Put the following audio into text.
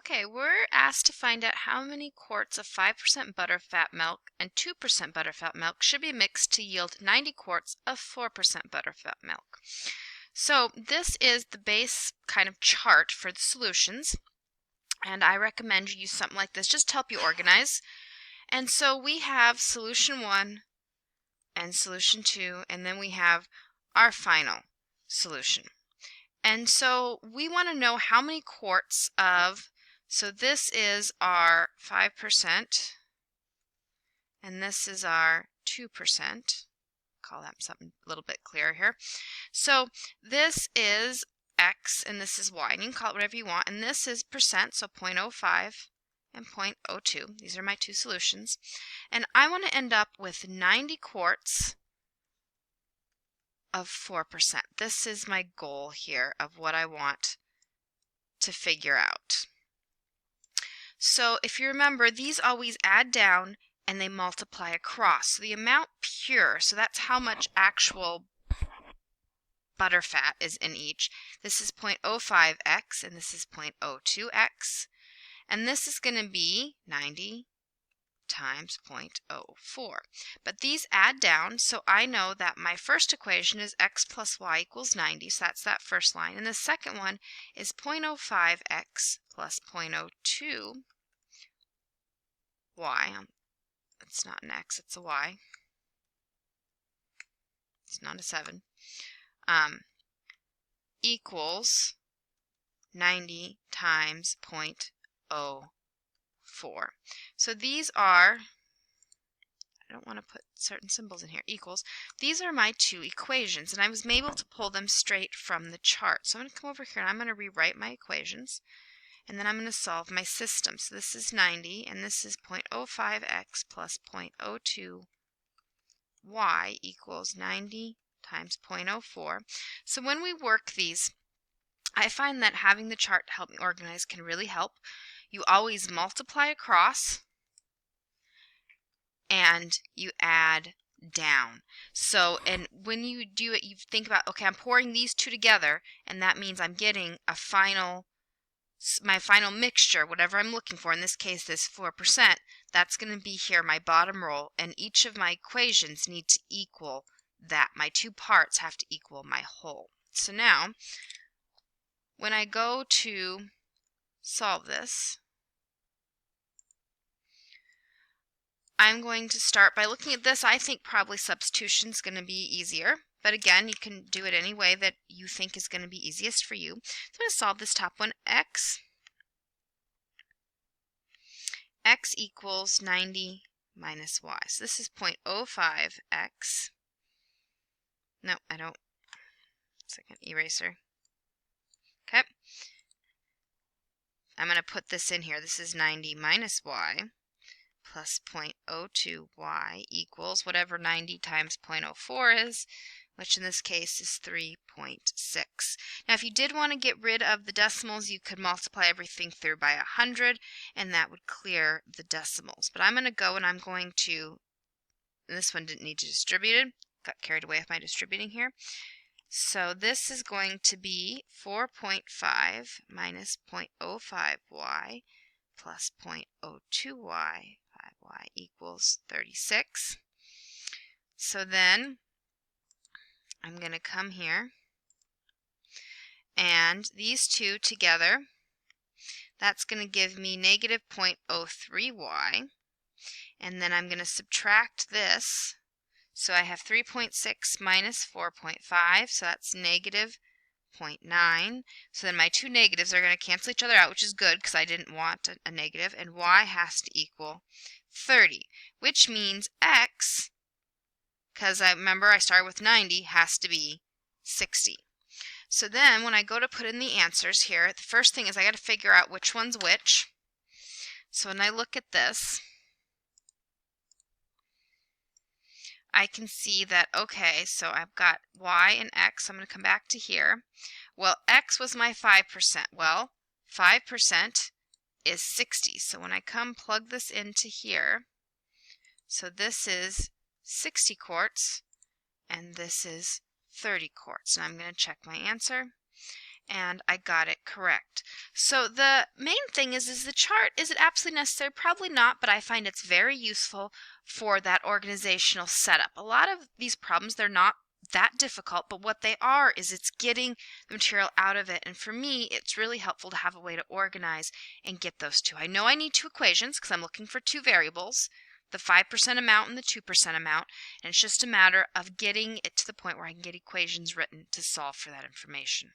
Okay, we're asked to find out how many quarts of 5% butterfat milk and 2% butterfat milk should be mixed to yield 90 quarts of 4% butterfat milk. So this is the base kind of chart for the solutions, and I recommend you use something like this just to help you organize. And so we have solution 1 and solution 2, and then we have our final solution. And so we want to know how many quarts of, so this is our 5%, and this is our 2%. Call that something a little bit clearer here. So this is X and this is Y, and you can call it whatever you want. And this is percent, so 0.05 and 0.02. These are my two solutions. And I want to end up with 90 quarts of 4%. This is my goal here of what I want to figure out. So if you remember, these always add down and they multiply across. So the amount pure, so that's how much actual butterfat is in each. This is 0.05x and this is 0.02x. And this is going to be 90 times 0.04. But these add down, so I know that my first equation is x plus y equals 90, so that's that first line. And the second one is 0.05x plus 0.02y. It's not an x, it's a y. It's not a 7. Equals 90 times 0.04. So these are, I don't want to put certain symbols in here, equals. These are my two equations, and I was able to pull them straight from the chart. So I'm going to come over here and I'm going to rewrite my equations, and then I'm going to solve my system. So this is 90, and this is 0.05x plus 0.02y equals 90 times 0.04. So when we work these, I find that having the chart to help me organize can really help. You always multiply across and you add down. So, and when you do it, you think about, okay, I'm pouring these two together, and that means I'm getting a final, my final mixture, whatever I'm looking for. In this case, this 4%, that's going to be here, my bottom row, and each of my equations need to equal that. My two parts have to equal my whole. So now, when I go to solve this, I'm going to start by looking at this. I think probably substitution is going to be easier, but again, you can do it any way that you think is going to be easiest for you. So I'm going to solve this top one. X equals 90 minus y. So this is 0.05x. No, I don't. Second eraser. Okay. I'm going to put this in here. This is 90 minus y plus 0.02y equals whatever 90 times 0.04 is, which in this case is 3.6. Now, if you did want to get rid of the decimals, you could multiply everything through by 100, and that would clear the decimals. But I'm going to go and I'm going to, this one didn't need to distribute it, got carried away with my distributing here. So this is going to be 4.5 minus 0.05y plus 0.02y, 5y equals 36. So then I'm going to come here, and these two together, that's going to give me negative 0.03y, and then I'm going to subtract this. So I have 3.6 minus 4.5, so that's negative 0.9. So then my two negatives are going to cancel each other out, which is good because I didn't want a negative, and y has to equal 30, which means x, because I remember I started with 90, has to be 60. So then when I go to put in the answers here, the first thing is I got to figure out which one's which. So when I look at this, I can see that, okay, so I've got y and x. I'm going to come back to here. Well, x was my 5%. Well, 5% is 60. So when I come plug this into here, so this is 60 quarts, and this is 30 quarts. And I'm going to check my answer. and I got it correct. So the main thing is the chart, is it absolutely necessary? Probably not, but I find it's very useful for that organizational setup. A lot of these problems, they're not that difficult, but what they are is it's getting the material out of it. And for me, it's really helpful to have a way to organize and get those two. I know I need two equations because I'm looking for two variables, the 5% amount and the 2% amount. And it's just a matter of getting it to the point where I can get equations written to solve for that information.